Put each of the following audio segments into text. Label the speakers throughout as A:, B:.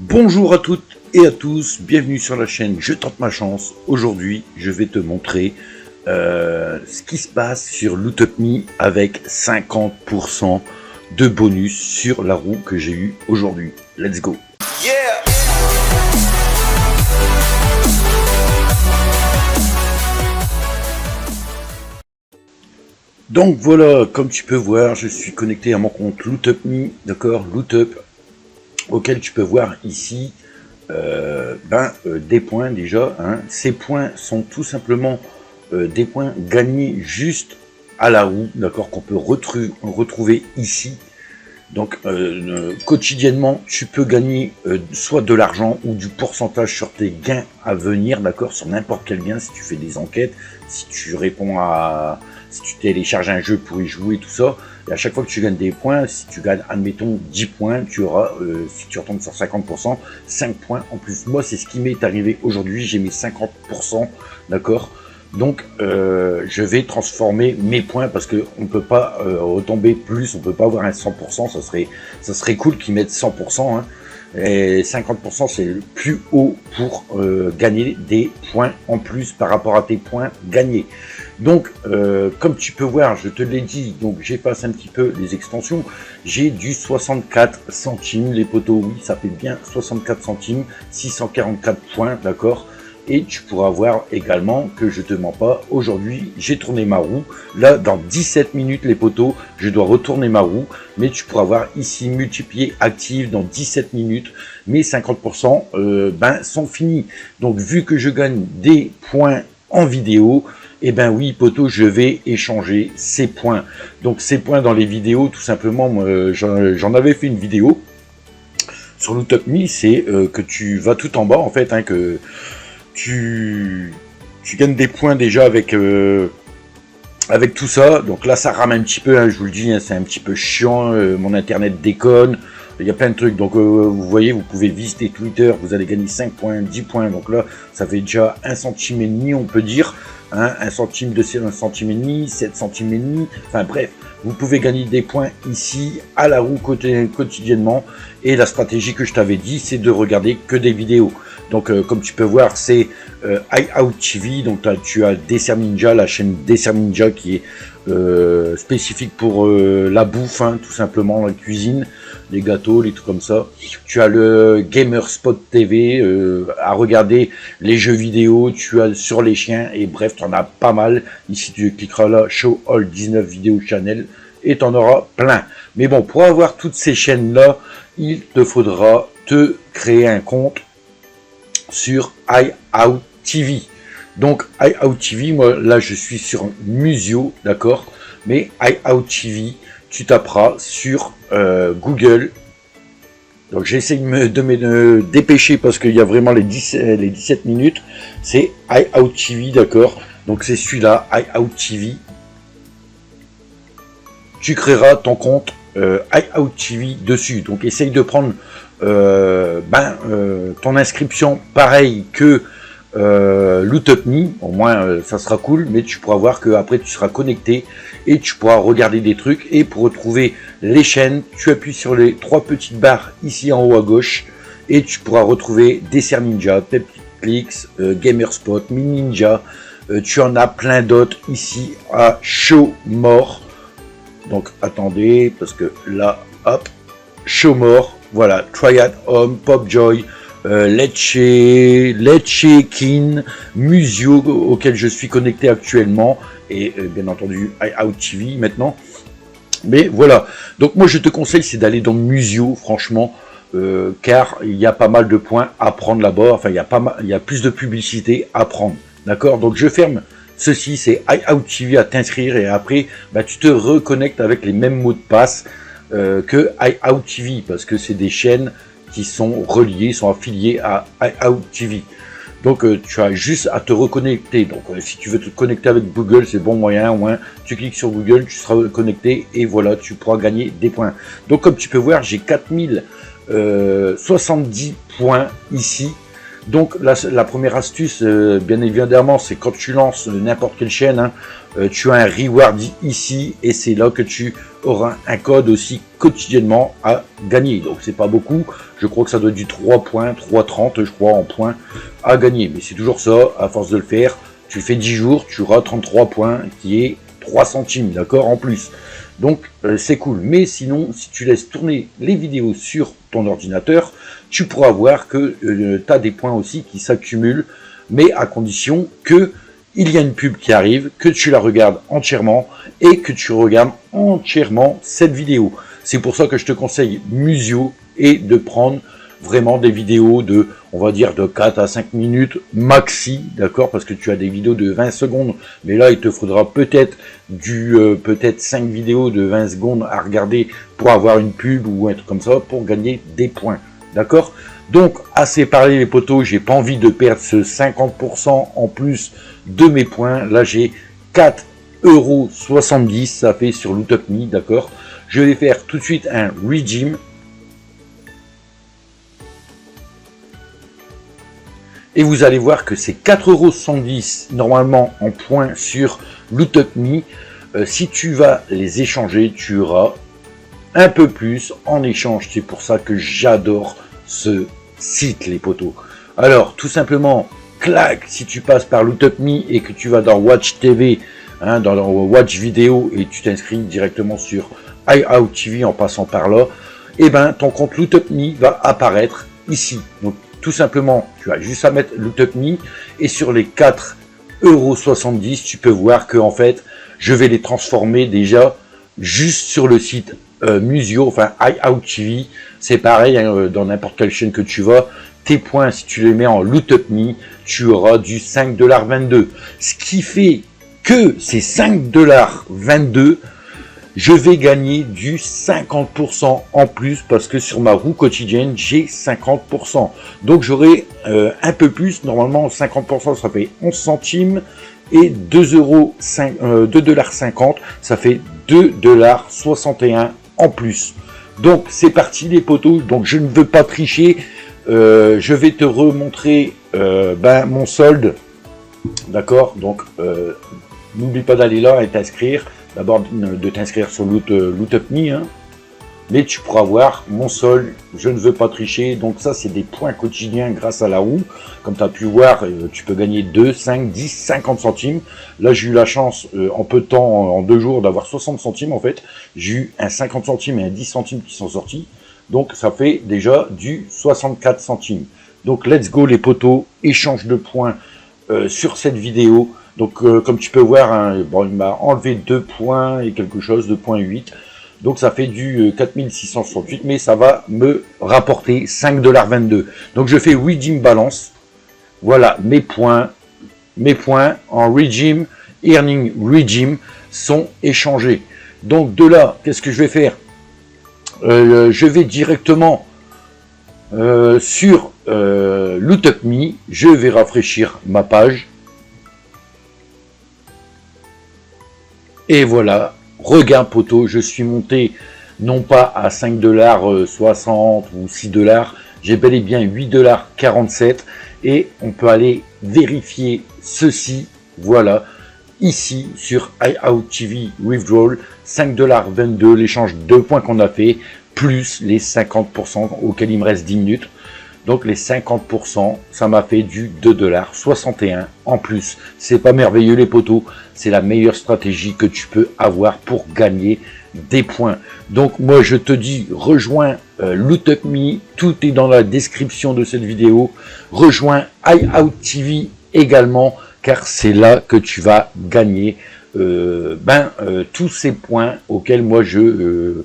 A: Bonjour à toutes et à tous, bienvenue sur la chaîne Je tente ma chance. Aujourd'hui, je vais te montrer ce qui se passe sur Loot Up Me avec 50% de bonus sur la roue que j'ai eu aujourd'hui. Let's go! Yeah! Donc voilà, comme tu peux voir, je suis connecté à mon compte Loot Up Me, d'accord, Loot Up, auquel tu peux voir ici des points déjà. Ces points sont tout simplement des points gagnés juste à la roue, d'accord, qu'on peut retrouver ici. Donc quotidiennement, tu peux gagner soit de l'argent ou du pourcentage sur tes gains à venir, d'accord, sur n'importe quel gain, si tu fais des enquêtes, si tu réponds à... si tu télécharges un jeu pour y jouer, tout ça, et à chaque fois que tu gagnes des points, si tu gagnes, admettons, 10 points, tu auras, si tu retombes sur 50%, 5 points en plus. Moi, c'est ce qui m'est arrivé aujourd'hui, j'ai mis 50%, d'accord. Donc, je vais transformer mes points parce que on ne peut pas retomber plus, on ne peut pas avoir un 100%, ça serait cool qu'ils mettent 100%, hein. Et 50% c'est le plus haut pour gagner des points en plus par rapport à tes points gagnés. Donc comme tu peux voir, je te l'ai dit, donc j'efface un petit peu les extensions, j'ai du 64 centimes les potos, oui ça fait bien 64 centimes, 644 points, d'accord. Et tu pourras voir également que je te mens pas, aujourd'hui j'ai tourné ma roue, là dans 17 minutes les potos, je dois retourner ma roue, mais tu pourras voir ici multiplié active dans 17 minutes, mes 50% sont finis. Donc vu que je gagne des points en vidéo, et ben oui potos, je vais échanger ces points. Donc ces points dans les vidéos, tout simplement, j'en avais fait une vidéo sur Loot Up Me, c'est que tu vas tout en bas en fait, hein, que tu gagnes des points déjà avec tout ça. Donc là ça rame un petit peu, hein, je vous le dis, hein, c'est un petit peu chiant, mon internet déconne, il y a plein de trucs. Donc vous voyez, vous pouvez visiter Twitter, vous allez gagner 5 points, 10 points, donc là ça fait déjà 1 centime et demi, on peut dire, hein, 1 centime de 1 centime et demi, 7 centimes et demi, enfin bref, vous pouvez gagner des points ici à la roue quotidiennement. Et la stratégie que je t'avais dit, c'est de regarder que des vidéos. Donc comme tu peux voir, c'est iOut TV, donc tu as Dessert Ninja, la chaîne Dessert Ninja qui est spécifique pour la bouffe, hein, tout simplement, la cuisine, les gâteaux, les trucs comme ça. Tu as le Gamerspot TV à regarder les jeux vidéo, tu as sur les chiens, et bref, tu en as pas mal. Ici, tu cliqueras là, Show All 19 vidéos channel, et tu en auras plein. Mais bon, pour avoir toutes ces chaînes-là, il te faudra te créer un compte sur iOut TV. Donc iOut TV, moi là je suis sur Musio, d'accord, mais iOut TV, tu taperas sur Google. Donc j'essaie de me dépêcher parce qu'il y a vraiment les 17 minutes. C'est iOut TV, d'accord. Donc c'est celui-là, iOut TV. Tu créeras ton compte iOut TV dessus. Donc essaye de prendre ton inscription pareil que Loot Up Me, au moins ça sera cool, mais tu pourras voir que après tu seras connecté et tu pourras regarder des trucs. Et pour retrouver les chaînes, tu appuies sur les 3 petites barres ici en haut à gauche et tu pourras retrouver Dessert Ninja, Pepclix, Gamerspot, Mini Ninja, tu en as plein d'autres ici à Show More. Donc attendez, parce que là, hop, Show More, voilà, Triad Home, Popjoy, Lecce Kin, Musio, auquel je suis connecté actuellement, et bien entendu iOut TV maintenant. Mais voilà, donc moi je te conseille, c'est d'aller dans Musio, franchement, car il y a pas mal de points à prendre là-bas, enfin il y a plus de publicité à prendre, d'accord. Donc je ferme ceci, c'est iOut TV à t'inscrire, et après tu te reconnectes avec les mêmes mots de passe que iOut TV, parce que c'est des chaînes qui sont reliées, sont affiliées à iOut TV. Donc tu as juste à te reconnecter. Donc si tu veux te connecter avec Google, c'est bon moyen, au moins tu cliques sur Google, tu seras connecté et voilà, tu pourras gagner des points. Donc comme tu peux voir, j'ai 4070 points ici. Donc la première astuce, bien évidemment, c'est quand tu lances n'importe quelle chaîne, hein, tu as un reward ici et c'est là que tu auras un code aussi quotidiennement à gagner. Donc c'est pas beaucoup, je crois que ça doit être du 3 points, 3,30 je crois en points à gagner. Mais c'est toujours ça, à force de le faire, tu fais 10 jours, tu auras 33 points qui est 3 centimes, d'accord, en plus. Donc c'est cool. Mais sinon, si tu laisses tourner les vidéos sur ton ordinateur, tu pourras voir que tu as des points aussi qui s'accumulent, mais à condition que il y a une pub qui arrive, que tu la regardes entièrement et que tu regardes entièrement cette vidéo. C'est pour ça que je te conseille Musio et de prendre vraiment des vidéos de, on va dire, de 4 à 5 minutes maxi, d'accord, parce que tu as des vidéos de 20 secondes, mais là, il te faudra peut-être peut-être 5 vidéos de 20 secondes à regarder pour avoir une pub ou un truc comme ça, pour gagner des points, d'accord. Donc, assez parlé les potos, j'ai pas envie de perdre ce 50% en plus de mes points. Là, j'ai 4,70 €, ça fait sur Lootupme, d'accord. Je vais faire tout de suite un redeem. Et vous allez voir que c'est 4,70 € normalement en points sur Lootupme. Si tu vas les échanger, tu auras un peu plus en échange. C'est pour ça que j'adore ce site, les potos. Alors, tout simplement, clac, si tu passes par Lootupme et que tu vas dans Watch TV, hein, dans Watch Vidéo, et tu t'inscris directement sur iOutTV en passant par là, et ben ton compte Lootupme va apparaître ici. Donc, tout simplement, tu as juste à mettre Lootupme et sur les 4,70 €, tu peux voir que en fait, je vais les transformer déjà juste sur le site Musio, enfin iOutTV. C'est pareil, hein, dans n'importe quelle chaîne que tu vas, tes points, si tu les mets en Lootupme, tu auras du 5,22 $. Ce qui fait que ces 5,22 $, je vais gagner du 50% en plus parce que sur ma roue quotidienne, j'ai 50%. Donc j'aurai un peu plus. Normalement, 50%, ça fait 11 centimes et 2,50 $, ça fait 2,61 $ en plus. Donc c'est parti les potos. Donc je ne veux pas tricher. Je vais te remontrer mon solde. D'accord. Donc n'oublie pas d'aller là et t'inscrire. D'abord de t'inscrire sur Lootupme, hein. Mais tu pourras voir mon solde, je ne veux pas tricher, donc ça c'est des points quotidiens grâce à la roue. Comme tu as pu voir, tu peux gagner 2, 5, 10, 50 centimes. Là j'ai eu la chance en peu de temps, en 2 jours, d'avoir 60 centimes en fait. J'ai eu un 50 centimes et un 10 centimes qui sont sortis. Donc ça fait déjà du 64 centimes. Donc let's go les potos, échange de points sur cette vidéo. Donc comme tu peux voir, hein, bon, il m'a enlevé 2 points et quelque chose, 2,8 €. Donc ça fait du 4668, mais ça va me rapporter 5,22 $. Donc je fais redeem balance. Voilà, mes points en redeem, earning redeem sont échangés. Donc de là, qu'est-ce que je vais faire? Je vais directement sur Lootupme, je vais rafraîchir ma page. Et voilà, regarde poteau, je suis monté non pas à 5,60 $ ou 6 $, j'ai bel et bien 8,47 $ et on peut aller vérifier ceci, voilà, ici sur iOutTV Withdrawal, 5,22 $, l'échange de points qu'on a fait, plus les 50% auquel il me reste 10 minutes. Donc les 50%, ça m'a fait du 2,61 $ en plus. C'est pas merveilleux les potos, c'est la meilleure stratégie que tu peux avoir pour gagner des points. Donc moi je te dis, rejoins Lootupme, tout est dans la description de cette vidéo. Rejoins iOutTV également, car c'est là que tu vas gagner tous ces points auxquels moi je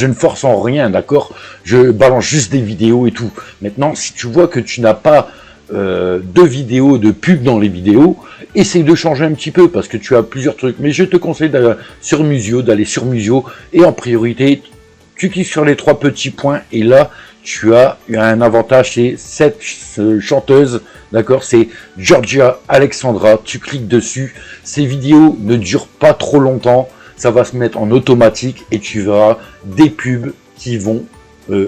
A: ne force en rien, d'accord. Je balance juste des vidéos et tout. Maintenant, si tu vois que tu n'as pas de vidéos, de pub dans les vidéos, essaye de changer un petit peu parce que tu as plusieurs trucs. Mais je te conseille d'aller sur Musio, et en priorité, tu cliques sur les 3 petits points et là, tu as un avantage, c'est cette chanteuse, d'accord, c'est Georgia Alexandra. Tu cliques dessus. Ces vidéos ne durent pas trop longtemps. Ça va se mettre en automatique et tu verras des pubs qui vont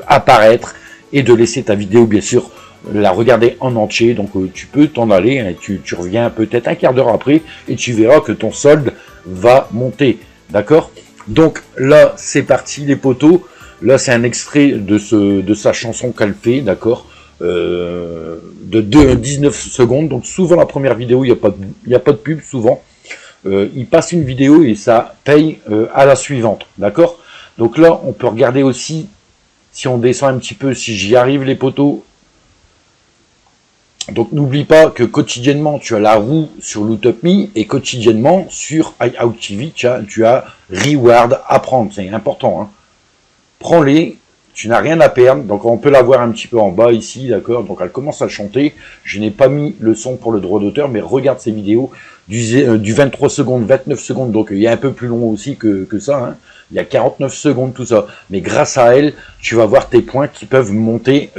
A: apparaître et de laisser ta vidéo, bien sûr, la regarder en entier. Donc tu peux t'en aller, hein, tu reviens peut-être un quart d'heure après et tu verras que ton solde va monter. D'accord? Donc là, c'est parti les potos. Là, c'est un extrait de sa chanson qu'elle fait, d'accord, de 19 secondes. Donc souvent, la première vidéo, il n'y a pas de pub, souvent. Il passe une vidéo et ça paye à la suivante, d'accord? Donc là, on peut regarder aussi, si on descend un petit peu, si j'y arrive les potos. Donc n'oublie pas que quotidiennement, tu as la roue sur Loot Up Me et quotidiennement, sur iOut TV, tu as Reward à prendre. C'est important, hein. Prends-les, tu n'as rien à perdre. Donc on peut la voir un petit peu en bas ici, d'accord. Donc elle commence à chanter. Je n'ai pas mis le son pour le droit d'auteur, mais regarde ces vidéos du 23 secondes, 29 secondes. Donc il y a un peu plus long aussi que ça, hein. Il y a 49 secondes, tout ça. Mais grâce à elle, tu vas voir tes points qui peuvent monter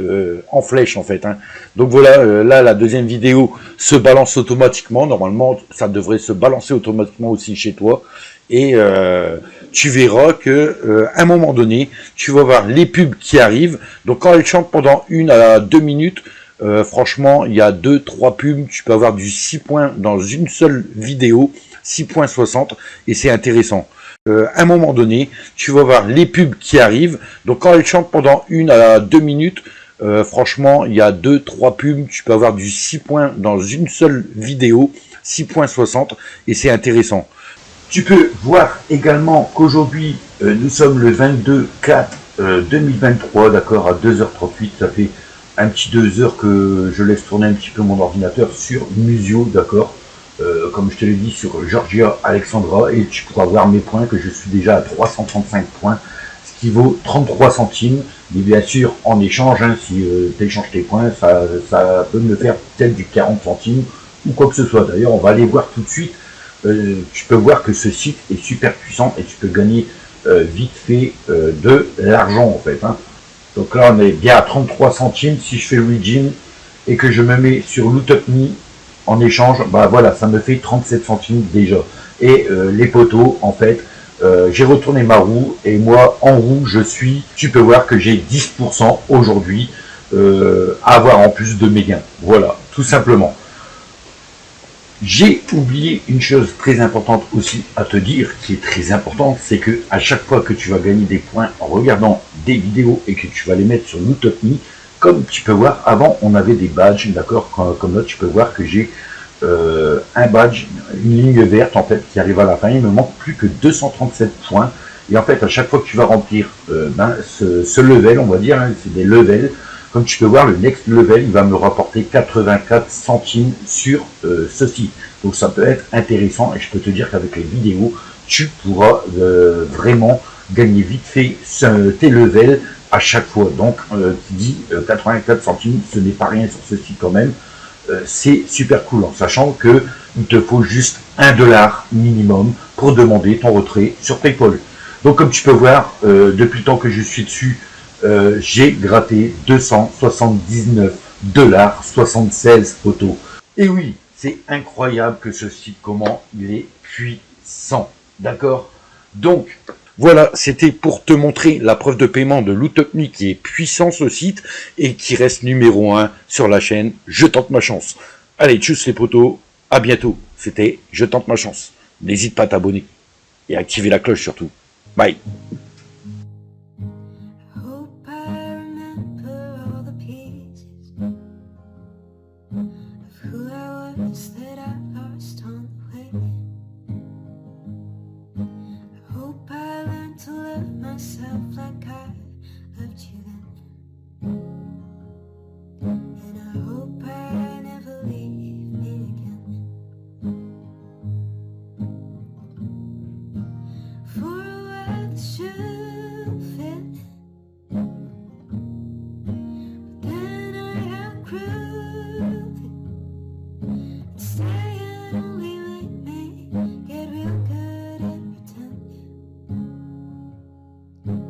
A: en flèche, en fait, hein. Donc voilà, là, la deuxième vidéo se balance automatiquement. Normalement, ça devrait se balancer automatiquement aussi chez toi. Et tu verras que à un moment donné, tu vas voir les pubs qui arrivent. Donc quand elle chante pendant 1 à 2 minutes, franchement, il y a 2-3 pubs. Tu peux avoir du 6 points dans une seule vidéo, 6,60 et c'est intéressant. À un moment donné, tu vas voir les pubs qui arrivent. Donc quand elle chante pendant 1 à 2 minutes, franchement, il y a 2-3 pubs. Tu peux avoir du 6 points dans une seule vidéo, 6,60 et c'est intéressant. Tu peux voir également qu'aujourd'hui, nous sommes le 22/4/2023, d'accord, à 2h38, ça fait un petit 2 heures que je laisse tourner un petit peu mon ordinateur sur Musio, d'accord, comme je te l'ai dit, sur Georgia Alexandra, et tu pourras voir mes points, que je suis déjà à 335 points, ce qui vaut 33 centimes, mais bien sûr, en échange, hein, si tu échanges tes points, ça peut me faire peut-être du 40 centimes, ou quoi que ce soit. D'ailleurs, on va aller voir tout de suite. Tu peux voir que ce site est super puissant et tu peux gagner vite fait de l'argent en fait, hein. Donc là on est bien à 33 centimes. Si je fais Redeem et que je me mets sur Loot Up Me en échange, bah voilà, ça me fait 37 centimes déjà. Et les poteaux, en fait, j'ai retourné ma roue et moi en roue tu peux voir que j'ai 10% aujourd'hui à avoir en plus de mes gains. Voilà, tout simplement. J'ai oublié une chose très importante aussi à te dire, qui est très importante, c'est que à chaque fois que tu vas gagner des points en regardant des vidéos et que tu vas les mettre sur Loot Up Me, comme tu peux voir, avant on avait des badges, d'accord, comme là tu peux voir que j'ai un badge, une ligne verte en fait qui arrive à la fin. Il me manque plus que 237 points et en fait à chaque fois que tu vas remplir ce level, on va dire, hein, c'est des levels. Comme tu peux voir, le next level, il va me rapporter 84 centimes sur ceci. Donc ça peut être intéressant et je peux te dire qu'avec les vidéos, tu pourras vraiment gagner vite fait tes levels à chaque fois. Donc, qui dit 84 centimes, ce n'est pas rien sur ceci quand même. C'est super cool en sachant que il te faut juste $1 minimum pour demander ton retrait sur PayPal. Donc comme tu peux voir, depuis le temps que je suis dessus, j'ai gratté 279,76 poteaux. Et oui, c'est incroyable que ce site, comment il est puissant. D'accord? Donc, voilà, c'était pour te montrer la preuve de paiement de Loot Up Me qui est puissant ce site et qui reste numéro 1 sur la chaîne. Je tente ma chance. Allez, tchuss les potos, à bientôt. C'était Je tente ma chance. N'hésite pas à t'abonner et à activer la cloche surtout. Bye.
B: Myself like I loved you then, and I hope I never leave me again. For a while the shoe fit, but then I outgrew it. And staying only made me get real good at pretending.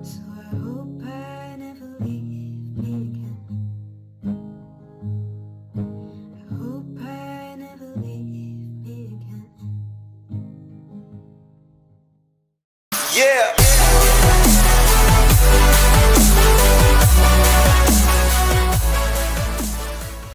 B: So I hope I never leave me again. I hope I never leave me again.
C: Yeah.